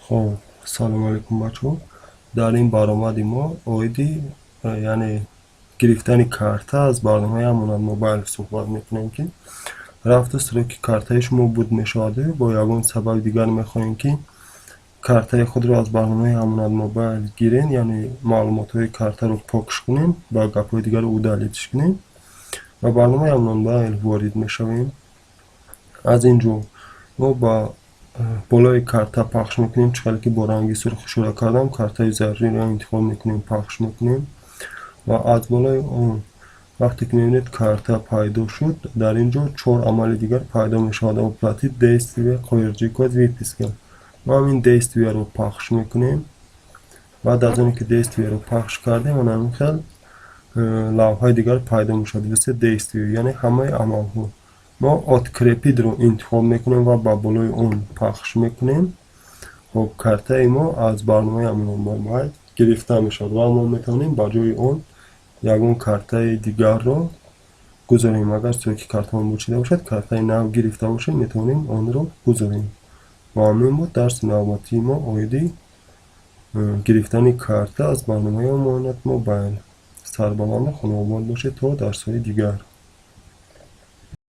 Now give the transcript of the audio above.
خب سلام علیکم بچه. در این برآمد ما اویدی یعنی گرفتن کارت از برنامه امانت موبایل صحبت میکنیم که رفت سراغ کارت شما بود میشده با یگان سبب دیگر میخواین که کارت خود رو از برنامه امانت موبایل گیرین، یعنی معلومات های کارت رو پاکش کنین با گپ دیگر او دلیتش کنین و برنامه امانت موبایل وارد میشویم. از اینجا ما با بالای کارت پخش میکنیم، چقدر که با رنگی سرخ شروع کردم کارت زرد رو انتخاب میکنیم، پخش میکنیم و از بالای اون وقتی که میبینید کارت پیدا شد در اینجا 4 عمل دیگر پیدا میشود. اپراتیو действие код выписка. ما همین действие رو پخش میکنیم. بعد از اون که действие رو پخش کردیم اون همین خیلی لوحه دیگر پیدا میشود مثل действие، یعنی همه عمل ها. ما открепить رو انتخاب میکنیم و با بالای اون پخش میکنیم. خب کارت ما از برنامه امانت موبایل گرفته میشود و ما میتونیم با جای اون یگان کارت دیگر رو گذاریم. اگر سوی کارت ما بوشیده باشد، کارت نو گرفته باشیم، میتونیم آن رو گذاریم. و همین بود درس نوبتی ما اویدی گرفتن کارت از برنامه امانت موبایل. سربلند خانواد باشید تا درس های دیگر.